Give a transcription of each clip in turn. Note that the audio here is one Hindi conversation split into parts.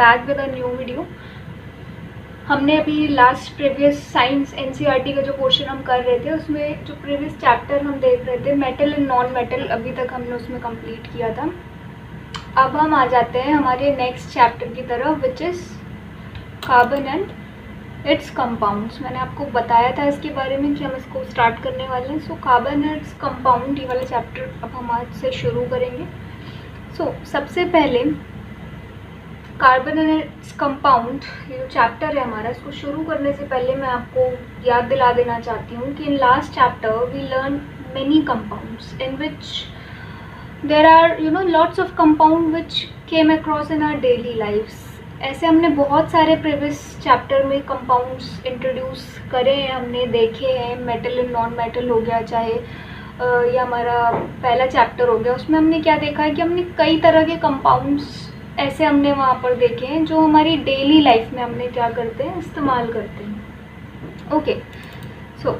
Back with a new video. हमने अभी लास्ट प्रीवियस साइंस एनसीईआरटी का जो पोर्शन हम कर रहे थे उसमें जो प्रीवियस चैप्टर हम देख रहे थे मेटल एंड नॉन मेटल, अभी तक हमने उसमें कंप्लीट किया था। अब हम आ जाते हैं हमारे नेक्स्ट चैप्टर की तरफ, which is carbon and it's compounds. मैंने आपको बताया था इसके बारे में कि हम इसको स्टार्ट करने वाले हैं। So carbon and its compound, ये वाला चैप्टर अब हम आज से शुरू करेंगे। सबसे पहले कार्बन एंड इट्स कंपाउंड, ये जो चैप्टर है हमारा, इसको शुरू करने से पहले मैं आपको याद दिला देना चाहती हूँ कि in last chapter we learn many compounds in which there are lots of compound which came across in our daily lifes. ऐसे हमने बहुत सारे प्रीवियस चैप्टर में कंपाउंड्स इंट्रोड्यूस करे हैं, हमने देखे हैं। मेटल एंड नॉन मेटल हो गया, चाहे ये हमारा पहला चैप्टर हो गया, उसमें हमने क्या देखा है कि हमने कई तरह के कंपाउंड्स ऐसे हमने वहाँ पर देखे हैं जो हमारी डेली लाइफ में हमने क्या करते हैं, इस्तेमाल करते हैं। ओके, सो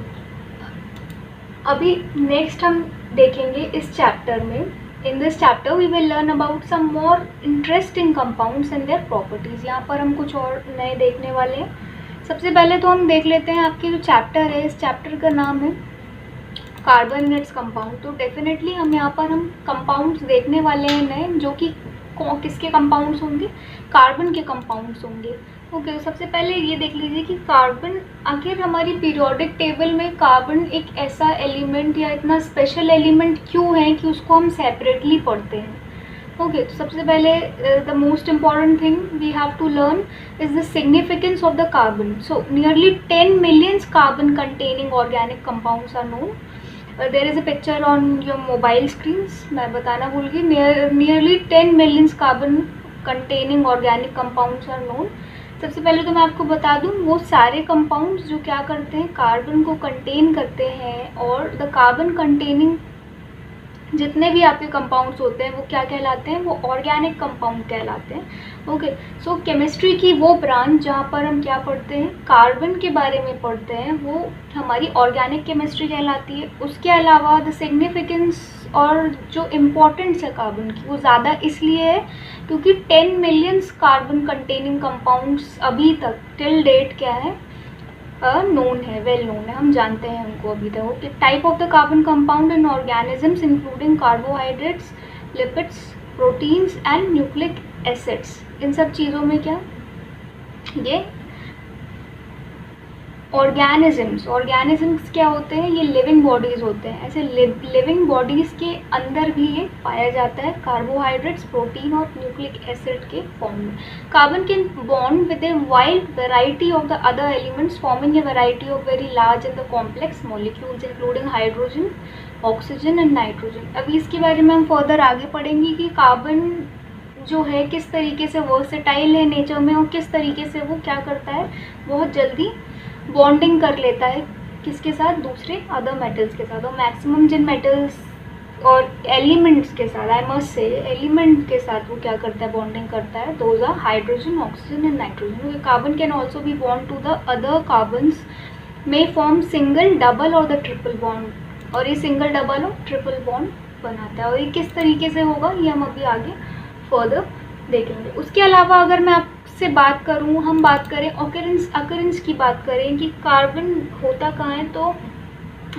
अभी नेक्स्ट हम देखेंगे इस चैप्टर में। In this chapter we will learn about some more interesting compounds and their properties. यहाँ पर हम कुछ और नए देखने वाले हैं। सबसे पहले तो हम देख लेते हैं, आपके जो चैप्टर है, इस चैप्टर का नाम है कार्बन एंड इट्स कंपाउंड। तो डेफिनेटली हम यहाँ पर हम कंपाउंड्स देखने वाले हैं नए, जो कि किसके कंपाउंड्स होंगे, कार्बन के कंपाउंड्स होंगे। ओके, सबसे पहले ये देख लीजिए कि कार्बन, आखिर हमारी पीरियोडिक टेबल में कार्बन एक ऐसा एलिमेंट या इतना स्पेशल एलिमेंट क्यों है कि उसको हम सेपरेटली पढ़ते हैं। ओके, तो सबसे पहले the most important thing we have to learn is the significance of the carbon. So nearly 10 millions carbon containing organic compounds are known. There is a picture on your mobile screens, मैं बताना भूल गई। Nearly 10 millions carbon containing organic compounds are known. सबसे पहले तो मैं आपको बता दूं, वो सारे कंपाउंड्स जो क्या करते हैं, कार्बन को कंटेन करते हैं, और द कार्बन कंटेनिंग जितने भी आपके कंपाउंड्स होते हैं वो क्या कहलाते हैं, वो ऑर्गेनिक कंपाउंड कहलाते हैं। ओके, सो केमिस्ट्री की वो ब्रांच जहाँ पर हम क्या पढ़ते हैं, कार्बन के बारे में पढ़ते हैं, वो हमारी ऑर्गेनिक केमिस्ट्री कहलाती है। उसके अलावा द सिग्निफिकेंस और जो इम्पोर्टेंस है कार्बन की, वो ज़्यादा इसलिए है क्योंकि 10 मिलियंस कार्बन कंटेनिंग कंपाउंड्स अभी तक टिल डेट क्या है, नोन है, वेल नोन है, हम जानते हैं उनको अभी तक। Okay, type of the carbon compound in organisms including carbohydrates, lipids, proteins and nucleic acids. इन सब चीज़ों में क्या, ये ऑर्गेनिजम्स क्या होते हैं, ये लिविंग बॉडीज़ होते हैं। ऐसे लिविंग बॉडीज़ के अंदर भी ये पाया जाता है, कार्बोहाइड्रेट्स, प्रोटीन और न्यूक्लिक एसिड के फॉर्म में। Carbon can bond with a wide variety of the other elements forming a variety of very large and the complex molecules including hydrogen, oxygen and nitrogen. अभी इसके बारे में हम फर्दर आगे पढ़ेंगे कि कार्बन जो है किस तरीके से वर्सेटाइल है नेचर में, और किस तरीके से वो क्या करता है, बहुत जल्दी बॉन्डिंग कर लेता है किसके साथ, दूसरे अदर मेटल्स के साथ। और मैक्सिमम जिन मेटल्स और एलिमेंट्स के साथ, आई मस्ट से एलिमेंट के साथ वो क्या करता है, बॉन्डिंग करता है, those are hydrogen, oxygen and nitrogen. Carbon can also be bond to the other carbons, may form single, double और द ट्रिपल बॉन्ड। और ये सिंगल, डबल और ट्रिपल बॉन्ड बनाता है। और ये किस तरीके से होगा, ये हम अभी आगे फर्दर देखेंगे। उसके अलावा अगर मैं आपसे बात करूं, हम बात करें अकरेंस की बात करें कि कार्बन होता कहाँ है, तो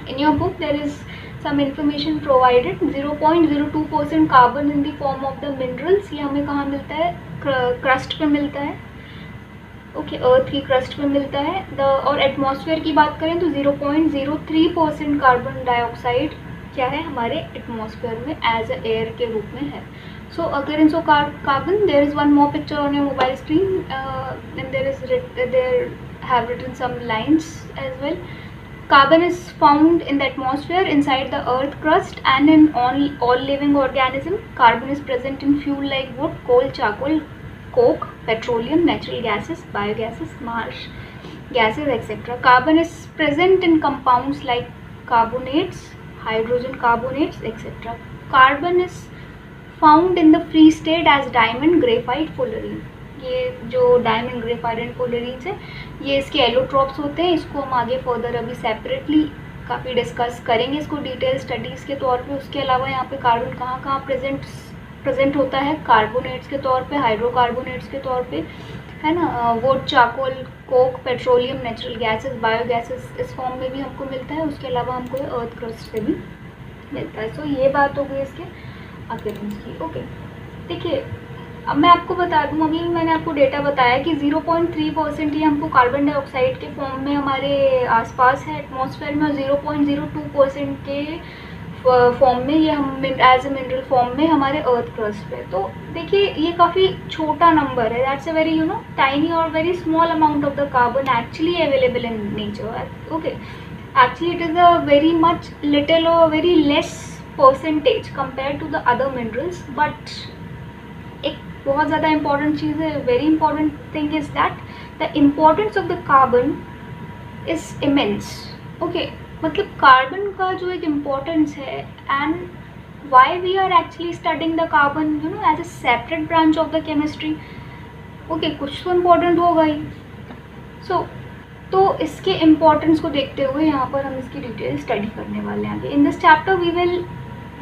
in your book there is some information provided. 0.02% carbon in the form of the minerals. ये हमें कहाँ मिलता है, क्रस्ट पे मिलता है। ओके, अर्थ की क्रस्ट पे मिलता है। और एटमॉस्फेयर की बात करें तो 0.03% कार्बन डाइऑक्साइड क्या है, हमारे एटमॉस्फेयर में एज अ एयर के रूप में है। So occurrence of carbon, there is one more picture on your mobile screen, and there have written some lines as well. Carbon is found in the atmosphere, inside the earth crust, and in all living organism. Carbon is present in fuel like wood, coal, charcoal, coke, petroleum, natural gases, biogases, marsh gases, etc. Carbon is present in compounds like carbonates, hydrogen carbonates, etc. Carbon is found in the free state as diamond, graphite, fullerene. ये जो डायमंड, ग्रेफाइट एंड फुलरीन्स है, ये इसके एलोट्रॉप्स होते हैं। इसको हम आगे फर्दर अभी सेपरेटली काफ़ी डिस्कस करेंगे इसको डिटेल स्टडीज़ के तौर पे। उसके अलावा यहाँ पे कार्बन कहाँ कहाँ प्रेजेंट प्रेजेंट होता है कार्बोनेट्स के तौर पे, हाइड्रोकार्बोनेट्स के तौर पे, है ना। Would, charcoal, Coke, petroleum, natural gases, biogases इस फॉर्म में भी हमको मिलता है। उसके अलावा हमको अर्थ क्रस्ट से भी मिलता है। सो ये बात हो गई इसके अपीयरेंस की। ओके, देखिए अब मैं आपको बता दूं, अभी मैंने आपको डेटा बताया कि 0.3% ये हमको कार्बन डाइऑक्साइड के फॉर्म में हमारे आसपास है एटमॉस्फेयर में, और 0.02% के फॉर्म में ये हम एज ए मिनरल फॉर्म में हमारे अर्थ क्रस्ट पे। तो देखिए ये काफ़ी छोटा नंबर है, that's a very tiny or very small amount of the carbon actually available in nature. Okay, actually it is a very much little or very less percentage compare to the other minerals, but एक बहुत ज़्यादा इंपॉर्टेंट चीज़ है, very important thing is that the importance of the carbon is immense. Okay, मतलब कार्बन का जो एक इम्पोर्टेंस है, and why we are actually studying the carbon as a separate branch of the chemistry. Okay, कुछ तो इम्पोर्टेंट होगा ही। तो इसके इम्पोर्टेंस को देखते हुए यहाँ पर हम इसकी डिटेल स्टडी करने वाले हैं आगे। In this chapter we will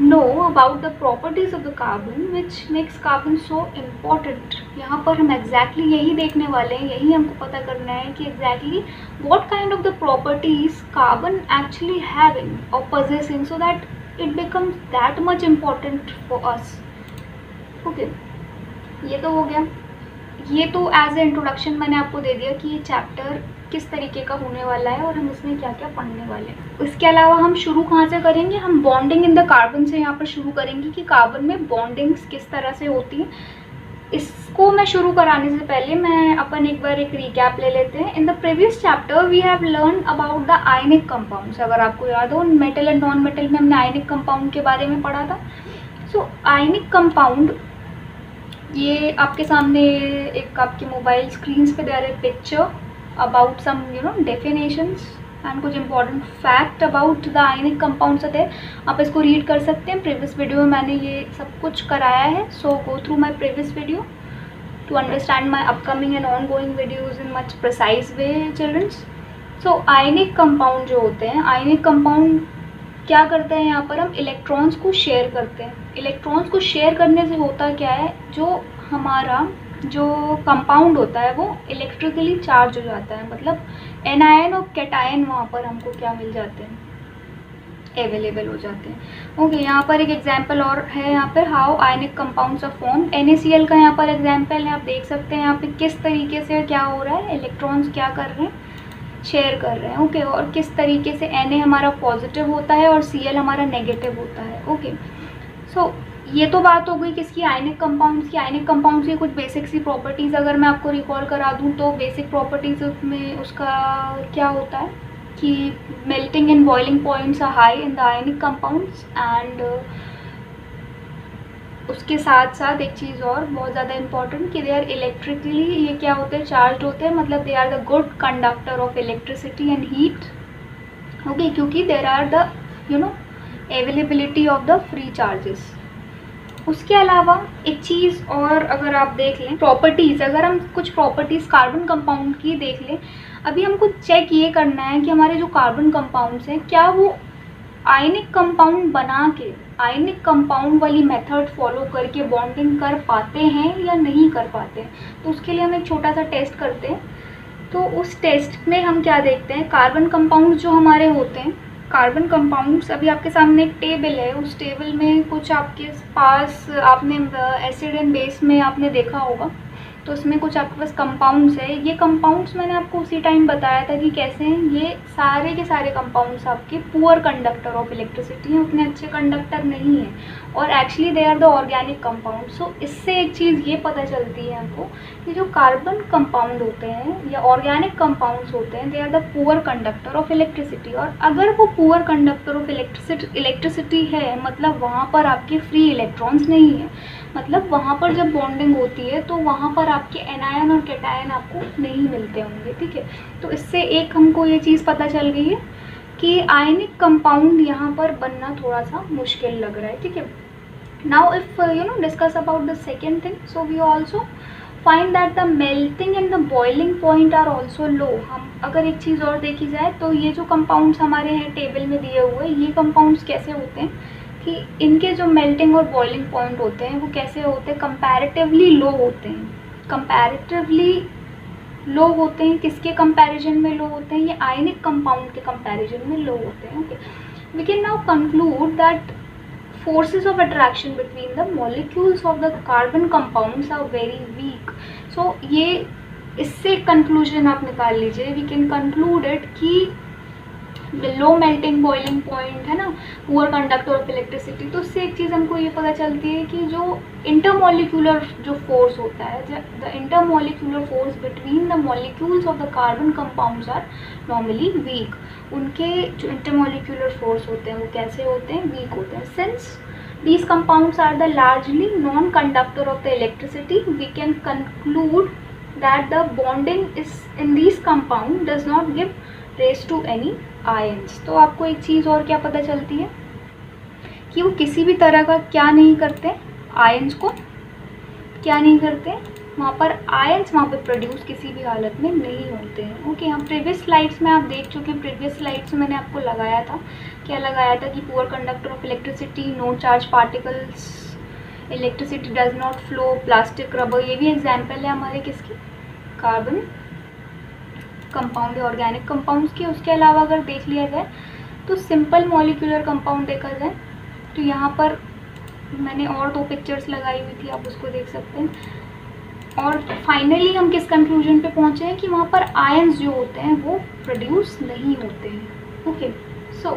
know about the properties of the carbon which makes carbon so important। यहाँ पर हम exactly यही देखने वाले हैं, यही हमको पता करना है कि exactly what kind of the properties carbon actually having or possessing so that it becomes that much important for us। okay, ये तो हो गया। ये तो एज ए इंट्रोडक्शन मैंने आपको दे दिया कि ये चैप्टर किस तरीके का होने वाला है और हम इसमें क्या क्या पढ़ने वाले हैं। इसके अलावा हम शुरू कहाँ से करेंगे, हम बॉन्डिंग इन द कार्बन से यहाँ पर शुरू करेंगे कि कार्बन में बॉन्डिंग्स किस तरह से होती हैं। इसको मैं शुरू कराने से पहले मैं अपन एक बार एक रिकैप ले लेते हैं। In the previous chapter we have learn about the ionic compounds. अगर आपको याद हो, मेटल एंड नॉन मेटल में हमने आयनिक कंपाउंड के बारे में पढ़ा था। सो आयनिक कंपाउंड, ये आपके सामने एक आपके मोबाइल स्क्रीन पे दे रहे picture about some definitions and कुछ important fact about the ionic compounds थे। आप इसको रीड कर सकते हैं। प्रीवियस वीडियो में मैंने ये सब कुछ कराया है। So go through my previous video to understand my upcoming and on going videos in much precise way children's. So ionic compound जो होते हैं, आयनिक कंपाउंड क्या करते हैं, यहाँ पर हम इलेक्ट्रॉन्स को शेयर करते हैं। इलेक्ट्रॉन्स को शेयर करने से होता क्या है, जो हमारा जो कंपाउंड होता है वो इलेक्ट्रिकली चार्ज हो जाता है, मतलब एनायन और कैटायन वहाँ पर हमको क्या मिल जाते हैं, अवेलेबल हो जाते हैं। ओके, यहाँ पर एक एग्जांपल और है, यहाँ पर how ionic compounds are form. NaCl का यहाँ पर एग्जांपल है, आप देख सकते हैं यहाँ पे किस तरीके से क्या हो रहा है, इलेक्ट्रॉन्स क्या कर रहे हैं, शेयर कर रहे हैं। ओके, और किस तरीके से Na हमारा पॉजिटिव होता है और Cl हमारा नेगेटिव होता है। ओके, सो ये तो बात हो गई किसकी, आयनिक कंपाउंड्स की। आयनिक कंपाउंड्स की कुछ बेसिक सी प्रॉपर्टीज़ अगर मैं आपको रिकॉल करा दूं तो बेसिक प्रॉपर्टीज़ में उसका क्या होता है कि melting and boiling points are high in the ionic compounds, and उसके साथ साथ एक चीज़ और बहुत ज़्यादा इंपॉर्टेंट कि दे आर इलेक्ट्रिकली, ये क्या होते हैं, चार्ज होते हैं, मतलब they are the good conductor of electricity and heat. Okay, क्योंकि there are the availability of the free charges. उसके अलावा एक चीज़ और अगर आप देख लें प्रॉपर्टीज़, अगर हम कुछ प्रॉपर्टीज़ कार्बन कंपाउंड की देख लें, अभी हमको चेक ये करना है कि हमारे जो कार्बन कंपाउंड्स हैं क्या वो आयनिक कंपाउंड बना के, आयनिक कंपाउंड वाली मेथड फॉलो करके बॉन्डिंग कर पाते हैं या नहीं कर पाते हैं। तो उसके लिए हम एक छोटा सा टेस्ट करते हैं। तो उस टेस्ट में हम क्या देखते हैं, कार्बन कंपाउंड जो हमारे होते हैं, कार्बन कंपाउंड्स, अभी आपके सामने एक टेबल है, उस टेबल में कुछ आपके पास आपने एसिड एंड बेस में आपने देखा होगा, तो उसमें कुछ आपके पास कंपाउंड्स है। ये कंपाउंड्स मैंने आपको उसी टाइम बताया था कि कैसे हैं, ये सारे के सारे कंपाउंड्स आपके पुअर कंडक्टर ऑफ इलेक्ट्रिसिटी हैं, उतने अच्छे कंडक्टर नहीं हैं और actually they are the organic compound. So इससे एक चीज़ ये पता चलती है हमको कि जो कार्बन कंपाउंड होते हैं या ऑर्गेनिक कंपाउंड्स होते हैं, they are the poor conductor of electricity. और अगर वो पुअर कंडक्टर ऑफ इलेक्ट्रिसिटी है, मतलब वहाँ पर आपके फ्री इलेक्ट्रॉन्स नहीं है, मतलब वहाँ पर जब बॉन्डिंग होती है तो वहाँ पर आपके एनायन और कैटायन आपको नहीं मिलते होंगे। ठीक है, तो इससे एक हमको ये चीज़ पता चल गई है कि आयनिक कंपाउंड यहाँ पर बनना थोड़ा सा मुश्किल लग रहा है। ठीक है, now if discuss about the second thing, so we also find that the melting and the boiling point are also low. हम अगर एक चीज़ और देखी जाए तो ये जो कंपाउंड्स हमारे हैं टेबल में दिए हुए, ये कंपाउंड्स कैसे होते हैं कि इनके जो मेल्टिंग और बॉइलिंग पॉइंट होते हैं वो कैसे होते हैं, कंपैरेटिवली लो होते हैं। कंपैरेटिवली लो होते हैं, किसके कंपैरिजन में लो होते हैं, ये आयनिक कंपाउंड के कंपैरिजन में लो होते हैं। Okay, we can now conclude that forces of attraction between the molecules of the carbon compounds are very weak. So ये इससे कंक्लूजन आप निकाल लीजिए, वी कैन कंक्लूड इट कि लो मेल्टिंग बॉइलिंग पॉइंट है ना, पुअर कंडक्टर ऑफ इलेक्ट्रिसिटी। तो उससे एक चीज़ हमको ये पता चलती है कि जो इंटरमोलिकुलर जो फोर्स होता है, the intermolecular force between the molecules of the carbon compounds are normally weak. उनके जो इंटरमोलिकुलर फोर्स होते हैं वो कैसे होते हैं, वीक होते हैं। Since these compounds are the largely non-conductor of the electricity, we can conclude that the bonding is in these compound does not give rise to any ions। तो आपको एक चीज़ और क्या पता चलती है कि वो किसी भी तरह का क्या नहीं करते, आयंस को क्या नहीं करते, वहाँ पर आयंस वहाँ पर प्रोड्यूस किसी भी हालत में नहीं होते हैं। ओके, यहाँ प्रीवियस स्लाइड्स में आप देख चुके हैं, प्रीवियस स्लाइड्स में मैंने आपको लगाया था, क्या लगाया था कि poor conductor of electricity, no charge particles, electricity does not flow, plastic, rubber. ये भी एग्जाम्पल है हमारे किसकी, कार्बन कंपाउंड या ऑर्गेनिक कंपाउंड्स की। उसके अलावा अगर देख लिया जाए तो सिंपल मॉलिक्यूलर कंपाउंड देखा जाए तो यहाँ पर मैंने और 2 पिक्चर्स लगाई हुई थी, आप उसको देख सकते हैं। और फाइनली हम किस कंक्लूजन पे पहुँचे हैं कि वहाँ पर आयंस जो होते हैं वो प्रोड्यूस नहीं होते हैं। Okay, so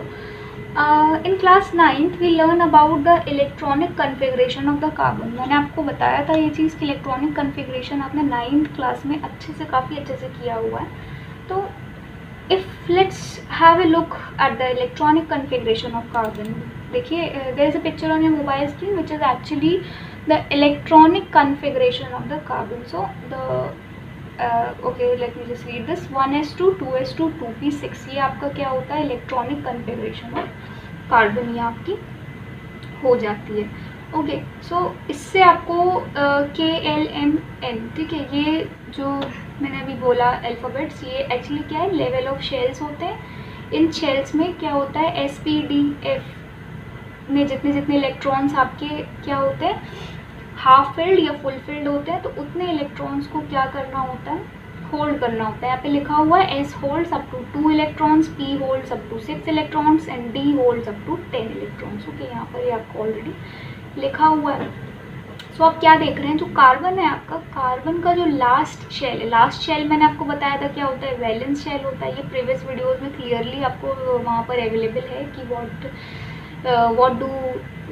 in class 9th we learn about the electronic configuration of the carbon. मैंने आपको बताया था ये चीज़ कि इलेक्ट्रॉनिक कन्फिग्रेशन आपने 9th क्लास में अच्छे से, काफ़ी अच्छे से किया हुआ है। तो if let's have a look at the electronic configuration of carbon. देखिए, there is a picture on your mobile screen which is actually the electronic configuration of the carbon. So the okay, let me just read this, 1s2 2s2 2p6, ये आपका क्या होता है, इलेक्ट्रॉनिक कन्फिग्रेशन ऑफ कार्बन, ये आपकी हो जाती है। ओके, सो इससे आपको KLMN, ठीक है, ये जो मैंने अभी बोला अल्फ़ाबेट्स, ये एक्चुअली क्या है, लेवल ऑफ शेल्स होते हैं। इन शेल्स में क्या होता है, SPDF में जितने जितने इलेक्ट्रॉन्स आपके क्या होते हैं, हाफ फिल्ड या फुल फिल्ड होते हैं, तो उतने इलेक्ट्रॉन्स को क्या करना होता है, होल्ड करना होता है। यहाँ पे लिखा हुआ है S holds up to 2 electrons, P holds up to 6 electrons and D holds up to 10 electrons. Okay, यहाँ पर ये आपको ऑलरेडी लिखा हुआ है। सो आप क्या देख रहे हैं, जो कार्बन है आपका, कार्बन का जो लास्ट शेल है, लास्ट शेल मैंने आपको बताया था क्या होता है, वैलेंस शेल होता है। ये प्रीवियस वीडियोज़ में क्लियरली आपको वहाँ पर अवेलेबल है कि what do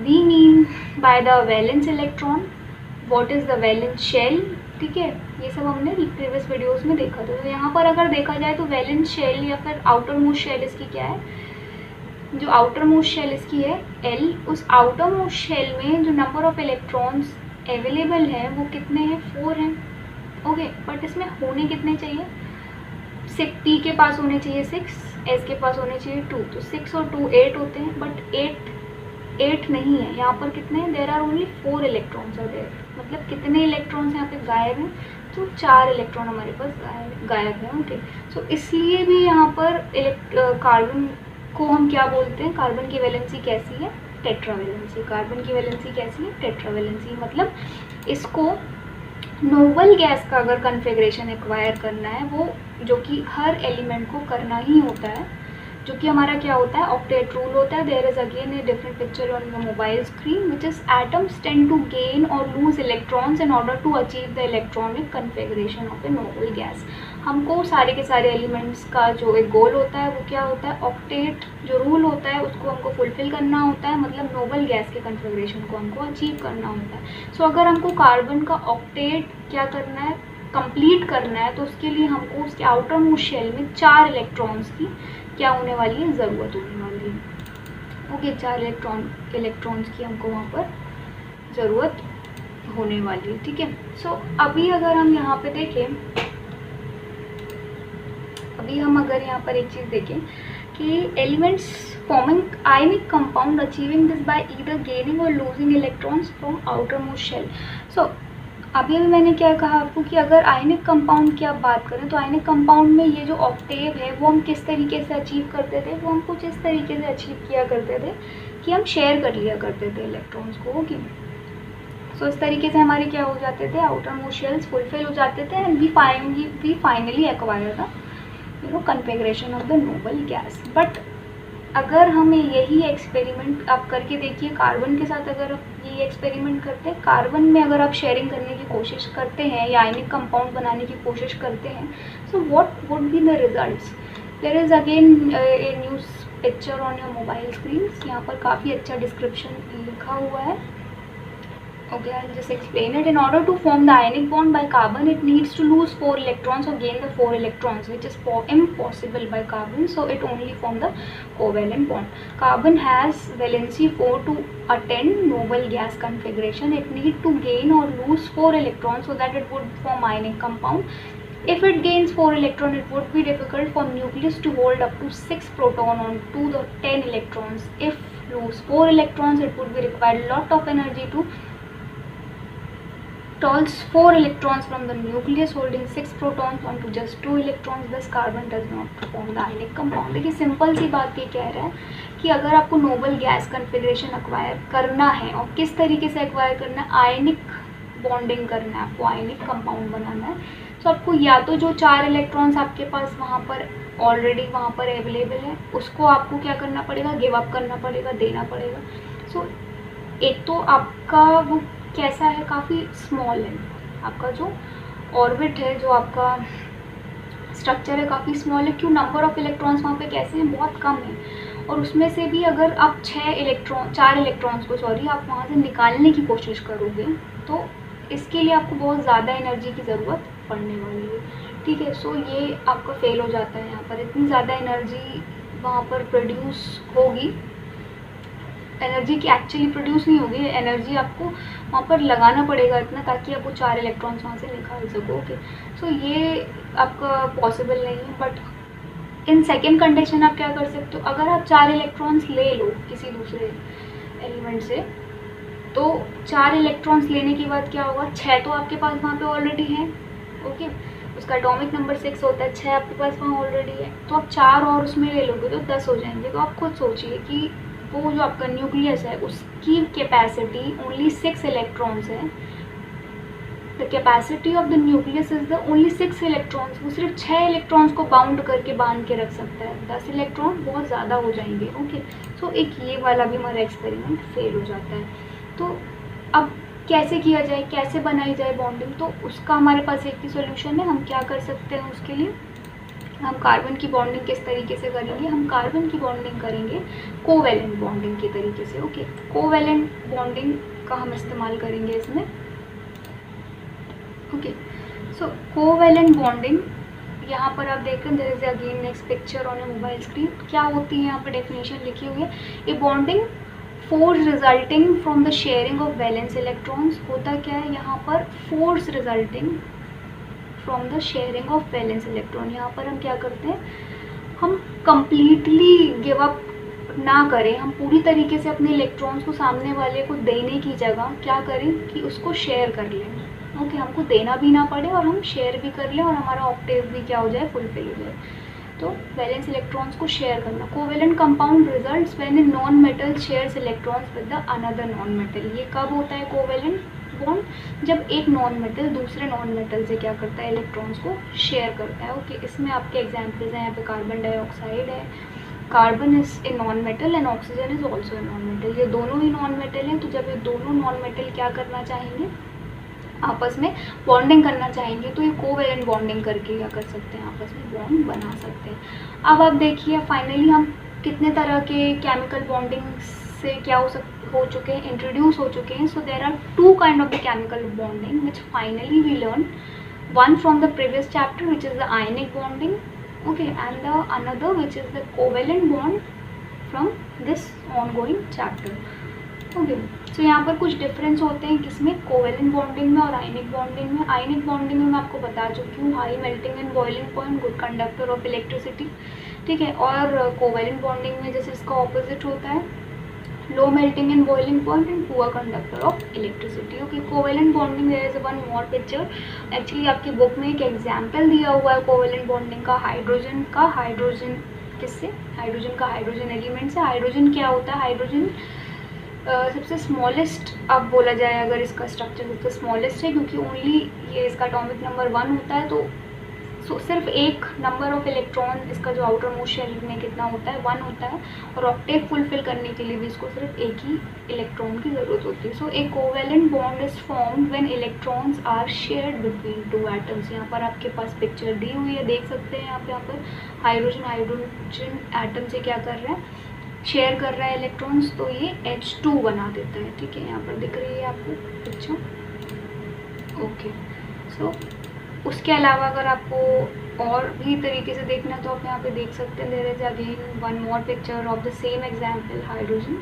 we mean by the valence electron, what is the valence shell, ठीक है, ये सब हमने प्रीवियस वीडियोस में देखा था। तो यहाँ पर अगर देखा जाए तो वैलेंस शेल या फिर आउटर मोस्ट शेल इसकी क्या है, जो आउटर मोस्ट शेल इसकी है L, उस आउटर मोस्ट शेल में जो नंबर ऑफ इलेक्ट्रॉन्स अवेलेबल हैं वो कितने हैं, 4 हैं। ओके, बट इसमें होने कितने चाहिए, 6, P के पास होने चाहिए 6, S के पास होने चाहिए 2, तो 6 और 2 8 होते हैं, बट 8 नहीं है यहाँ पर। कितने हैं, there are only 4 electrons are there, मतलब कितने इलेक्ट्रॉन्स यहाँ पे गायब हैं, तो 4 इलेक्ट्रॉन हमारे पास गायब है। ओके, सो इसलिए भी यहाँ पर कार्बन को हम क्या बोलते हैं, कार्बन की वैलेंसी कैसी है, टेट्रावैलेंसी। कार्बन की वैलेंसी कैसी है, टेट्रावैलेंसी। मतलब इसको नोबल गैस का अगर कन्फिग्रेशन एक्वायर करना है, वो जो कि हर एलिमेंट को करना ही होता है, जो कि हमारा क्या होता है, ऑक्टेट रूल होता है। There is again a different picture on your mobile screen which is atoms tend to gain or lose electrons in order to achieve the electronic configuration of a noble gas. हमको सारे के सारे एलिमेंट्स का जो एक गोल होता है वो क्या होता है, ऑक्टेट जो रूल होता है उसको हमको फुलफिल करना होता है, मतलब नोबल गैस के कन्फिग्रेशन को हमको अचीव करना होता है। सो अगर हमको कार्बन का ऑक्टेट क्या करना है, कंप्लीट करना है, तो उसके लिए हमको उसके आउटर मोस्ट शेल में 4 इलेक्ट्रॉन्स की क्या होने वाली है, ज़रूरत होने वाली है। ओके, 4 इलेक्ट्रॉन्स की हमको वहाँ पर ज़रूरत होने वाली है, ठीक है। सो अभी अगर हम यहाँ पे देखें, अभी हम अगर यहाँ पर एक चीज़ देखें कि elements forming ionic compound achieving this by either gaining or losing electrons from outer most shell. So अभी मैंने क्या कहा आपको कि अगर आयनिक कंपाउंड की आप बात करें तो आयनिक कंपाउंड में ये जो ऑक्टेव है वो हम किस तरीके से अचीव करते थे, वो हम कुछ इस तरीके से अचीव किया करते थे कि हम शेयर कर लिया करते थे इलेक्ट्रॉन्स को। ओके, सो इस तरीके से हमारे क्या हो जाते थे, आउटर मोस्ट शेल्स फुलफिल हो जाते थे and we finally acquire the configuration of the noble gas. But अगर हमें यही एक्सपेरिमेंट आप करके देखिए कार्बन के साथ, अगर आप ये एक्सपेरिमेंट करते हैं कार्बन में, अगर आप शेयरिंग करने की कोशिश करते हैं या आयनिक कंपाउंड बनाने की कोशिश करते हैं, so what would be the results. There is again a news picture on your mobile screen. यहाँ पर काफ़ी अच्छा डिस्क्रिप्शन लिखा हुआ है। Okay, I'll just explain it. In order to form the ionic bond by carbon, it needs to lose 4 electrons or gain the 4 electrons, which is impossible by carbon. So it only form the covalent bond. Carbon has valency 4 to attain noble gas configuration. It need to gain or lose 4 electrons so that it would form ionic compound. If it gains 4 electrons, it would be difficult for nucleus to hold up to 6 proton on to the 10 electrons. If lose 4 electrons, it would be required lot of energy to toss 4 electrons from the nucleus holding 6 protons onto just 2 electrons. Thus carbon does not form the ionic compound. देखिए सिंपल सी बात ये कह रहा है कि अगर आपको नोबल गैस कन्फिग्रेशन एक्वायर करना है और किस तरीके से एक्वायर करना है, आयनिक बॉन्डिंग करना है, आपको आयनिक कंपाउंड बनाना है, तो आपको या तो जो 4 इलेक्ट्रॉन्स आपके पास वहाँ पर ऑलरेडी वहाँ पर अवेलेबल है उसको आपको क्या करना पड़ेगा, गिव अप करना पड़ेगा, देना पड़ेगा। सो एक तो आपका वो कैसा है, काफ़ी स्मॉल है, आपका जो ऑर्बिट है, जो आपका स्ट्रक्चर है काफ़ी स्मॉल है। क्यों, नंबर ऑफ इलेक्ट्रॉन्स वहाँ पे कैसे हैं, बहुत कम है। और उसमें से भी अगर आप 4 इलेक्ट्रॉन्स को आप वहाँ से निकालने की कोशिश करोगे तो इसके लिए आपको बहुत ज़्यादा एनर्जी की ज़रूरत पड़ने वाली है। ठीक है, सो ये आपका फेल हो जाता है। यहाँ पर इतनी ज़्यादा एनर्जी वहाँ पर प्रोड्यूस होगी, एनर्जी की एक्चुअली प्रोड्यूस नहीं होगी, एनर्जी आपको वहाँ पर लगाना पड़ेगा इतना ताकि आप वो 4 इलेक्ट्रॉन्स वहाँ से निकाल सको। ओके, सो ये आपका पॉसिबल नहीं है। बट इन सेकेंड कंडीशन आप क्या कर सकते हो, अगर आप 4 इलेक्ट्रॉन्स ले लो किसी दूसरे एलिमेंट से, तो 4 इलेक्ट्रॉन्स लेने के बाद क्या होगा, 6 तो आपके पास वहाँ पे ऑलरेडी है। ओके, उसका एटॉमिक नंबर 6 होता है, 6 आपके पास वहाँ ऑलरेडी है, तो आप 4 और उसमें ले लोगे तो 10 हो जाएंगे। तो आप खुद सोचिए कि वो जो आपका न्यूक्लियस है उसकी कैपेसिटी ओनली 6 इलेक्ट्रॉन्स है। The capacity of the nucleus is the only 6 electrons. वो सिर्फ 6 इलेक्ट्रॉन्स को बाउंड करके बांध के रख सकता है, 10 इलेक्ट्रॉन बहुत ज़्यादा हो जाएंगे। ओके, सो एक ये वाला भी हमारा एक्सपेरिमेंट फेल हो जाता है। तो अब कैसे किया जाए, कैसे बनाई जाए बॉन्डिंग, तो उसका हमारे पास एक ही सोल्यूशन है। हम क्या कर सकते हैं उसके लिए, हम कार्बन की बॉन्डिंग किस तरीके से करेंगे, हम कार्बन की बॉन्डिंग करेंगे कोवेलेंट बॉन्डिंग के तरीके से। ओके, कोवेलेंट बॉन्डिंग का हम इस्तेमाल करेंगे इसमें। ओके, सो कोवेलेंट बॉन्डिंग यहाँ पर आप देख रहे हैं, there is again next picture on your mobile screen. क्या होती है यहाँ पर डेफिनेशन लिखी हुई है, a bonding force resulting from the sharing of valence electrons. होता क्या है यहाँ पर, force resulting from the sharing of valence electron. यहाँ पर हम क्या करते हैं, हम कंप्लीटली गिव अप ना करें, हम पूरी तरीके से अपने इलेक्ट्रॉन्स को सामने वाले को देने की जगह क्या करें कि उसको शेयर कर लें। ओके, हमको देना भी ना पड़े और हम शेयर भी कर लें और हमारा ऑक्टेव भी क्या हो जाए, फुलफिल हो जाए। तो वैलेंस इलेक्ट्रॉन्स को शेयर करना। Covalent compound results when a non metal shares electrons with the another non metal. ये कब होता है कोवेलेंट बॉन्ड, जब एक नॉन मेटल दूसरे नॉन मेटल से क्या करता है, इलेक्ट्रॉन्स को शेयर करता है। ओके, इसमें आपके एग्जांपल्स हैं, यहाँ पे कार्बन डाइऑक्साइड है, carbon is a non metal and oxygen is also a non metal. ये दोनों ही नॉन मेटल हैं। तो जब ये दोनों नॉन मेटल क्या करना चाहेंगे, आपस में बॉन्डिंग करना चाहेंगे, तो ये कोवेलेंट बॉन्डिंग करके क्या कर सकते हैं, आपस में बॉन्ड बना सकते हैं। अब आप देखिए फाइनली हम कितने तरह के केमिकल बॉन्डिंग से क्या हो चुके हैं, इंट्रोड्यूस हो चुके हैं। So there are 2 kind of the chemical bonding which finally we learn, one from the previous chapter which is the ionic bonding, okay, and the another which is the covalent bond from this ongoing chapter. Okay, so यहाँ पर कुछ डिफरेंस होते हैं किसमें, कोवेलेंट बॉन्डिंग में और आयनिक बॉन्डिंग में। आयनिक बॉन्डिंग में मैं आपको बता चुकी हूँ, high melting and boiling point, good conductor of electricity. ठीक है, और कोवेलेंट बॉन्डिंग में जैसे इसका ऑपोजिट होता है, low melting and boiling point and poor conductor of electricity. Okay, covalent bonding there is one more picture. Actually आपकी बुक में एक एग्जाम्पल दिया हुआ है कोवेलेंट बॉन्डिंग का, हाइड्रोजन किससे, हाइड्रोजन का हाइड्रोजन एलिमेंट से। हाइड्रोजन क्या होता है, हाइड्रोजन सबसे स्मॉलेस्ट अब बोला जाए अगर इसका स्ट्रक्चर सबसे स्मॉलेस्ट है, क्योंकि ओनली ये इसका एटॉमिक नंबर 1 होता है, तो सिर्फ एक नंबर ऑफ इलेक्ट्रॉन इसका जो आउटर मोस्ट शेल में कितना होता है 1 होता है, और ऑक्टेव फुलफिल करने के लिए भी इसको सिर्फ एक ही इलेक्ट्रॉन की ज़रूरत होती है। So a covalent bond is formed when electrons are shared between 2 atoms. यहाँ पर आपके पास पिक्चर दी हुई है, देख सकते हैं यहाँ पर हाइड्रोजन एटम से क्या कर रहा है, शेयर कर रहा है इलेक्ट्रॉन्स, तो ये H2 बना देता है। ठीक है, यहाँ पर दिख रही है आपको पिक्चर। ओके, सो उसके अलावा अगर आपको और भी तरीके से देखना तो आप यहाँ पे देख सकते हैं, there is again one more picture of the same example hydrogen.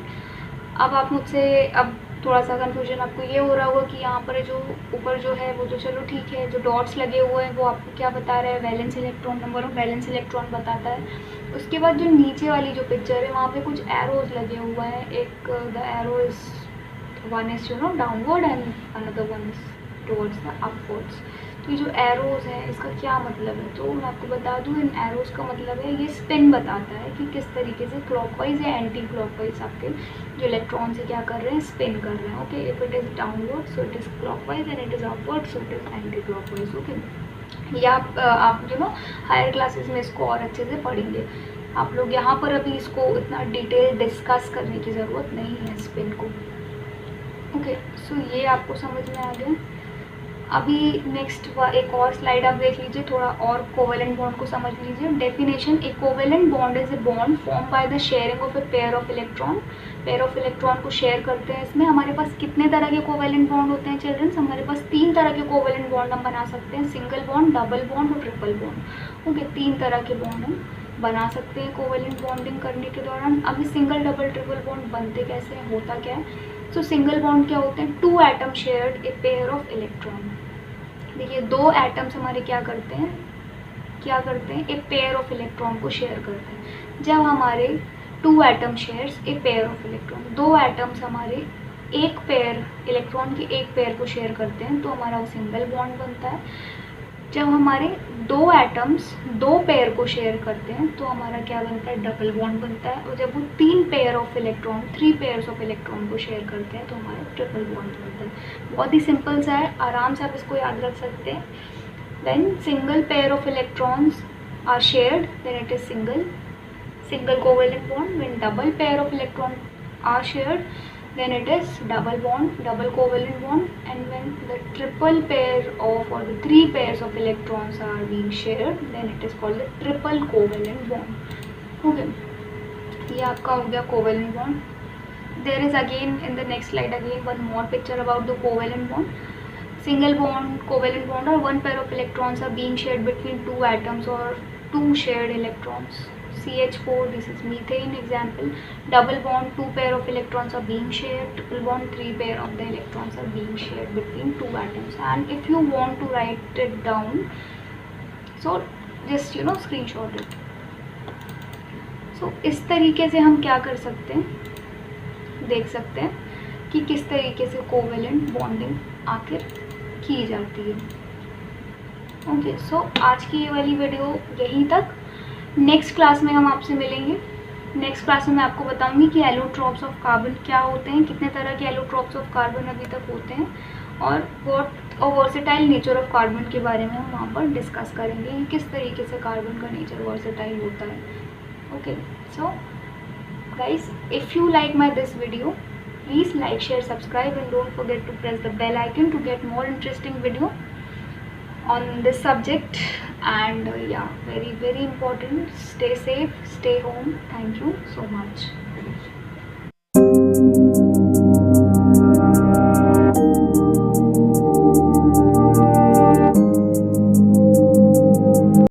अब आप मुझसे अब थोड़ा सा कन्फ्यूजन आपको ये हो रहा होगा कि यहाँ पर जो ऊपर जो है वो तो चलो ठीक है, जो डॉट्स लगे हुए हैं वो आपको क्या बता रहा है, valence electron, number of valence electron बताता है। उसके बाद जो नीचे वाली जो पिक्चर है वहाँ पे कुछ एरोज लगे हुए हैं, एक the arrow is one is downward and another one is towards the upwards. तो ये जो एरोज हैं इसका क्या मतलब है, तो मैं आपको बता दूँ, इन एरोज का मतलब है ये स्पिन बताता है कि किस तरीके से क्लॉकवाइज या एंटी क्लॉकवाइज आपके जो इलेक्ट्रॉन से क्या कर रहे हैं, स्पिन कर रहे हैं। Okay, if it is downward so it is clockwise and it is upward so it is anti clockwise. Okay, या आप हायर क्लासेस में इसको और अच्छे से पढ़ेंगे। आप लोग यहाँ पर अभी इसको इतना डिटेल डिस्कस करने की ज़रूरत नहीं है स्पिन को। ओके, सो ये आपको समझ में आ गया। अभी नेक्स्ट एक और स्लाइड आप देख लीजिए, थोड़ा और कोवेलेंट बॉन्ड को समझ लीजिए। Definition, A covalent bond is a bond form by the sharing of a pair of electron. Pair of electron को शेयर करते हैं। इसमें हमारे पास कितने तरह के कोवेलेंट बॉन्ड होते हैं चिल्ड्रंस, हमारे पास 3 तरह के कोवेलेंट बॉन्ड हम बना सकते हैं, सिंगल बॉन्ड, डबल बॉन्ड और ट्रिपल बॉन्ड। ओके, 3 तरह के बॉन्ड हम बना सकते हैं कोवेलेंट बॉन्डिंग करने के दौरान। अभी सिंगल, डबल, ट्रिपल बॉन्ड बनते कैसे हैं, होता क्या है। सो सिंगल बॉन्ड क्या होते हैं, 2 atom shared a pair of electron. देखिए 2 एटम्स हमारे क्या करते हैं, एक पेयर ऑफ इलेक्ट्रॉन को शेयर करते हैं। जब हमारे 2 atom shares a pair of electron, 2 atoms हमारे एक पेयर इलेक्ट्रॉन के एक पेयर को शेयर करते हैं तो हमारा वो सिंगल बॉन्ड बनता है। जब हमारे 2 एटम्स 2 पेयर को शेयर करते हैं तो हमारा क्या बनता है, डबल बॉन्ड बनता है। और जब वो 3 pair of electron 3 pairs of electron को शेयर करते हैं तो हमारा ट्रिपल बॉन्ड बनता है। बहुत ही सिंपल सा है, आराम से आप इसको याद रख सकते हैं। When single pair of electrons are shared then it is single covalent bond. When double pair of electron are shared then it is double bond, double covalent bond, and when the triple pair of or the 3 pairs of electrons are being shared then it is called the triple covalent bond. Okay, ये आपका हो गया covalent bond. There is again in the next slide again one more picture about the covalent bond. Single bond, covalent bond, or one pair of electrons are being shared between 2 atoms or 2 shared electrons. CH4, this is methane example. Double bond, 2 pair of electrons are being shared. Triple bond, 3 pair of the electrons are being shared between 2 atoms. And if you want to write it down, so just screenshot it. So इस तरीके से हम क्या कर सकते हैं, देख सकते हैं कि किस तरीके से कोवेलेंट बॉन्डिंग आखिर की जाती है। ओके, सो आज की ये वाली वीडियो यहीं तक। नेक्स्ट क्लास में हम आपसे मिलेंगे। नेक्स्ट क्लास में मैं आपको बताऊंगी कि एलोट्रॉप्स ऑफ कार्बन क्या होते हैं, कितने तरह के एलोट्रॉप्स ऑफ कार्बन अभी तक होते हैं, और वर्सेटाइल नेचर ऑफ कार्बन के बारे में हम वहाँ पर डिस्कस करेंगे, किस तरीके से कार्बन का नेचर वर्सेटाइल होता है। Okay, so guys, if you like my this video please like, share, subscribe, and don't forget to press the bell icon to get more interesting video on this subject. And yeah, very important, stay safe, stay home. Thank you so much.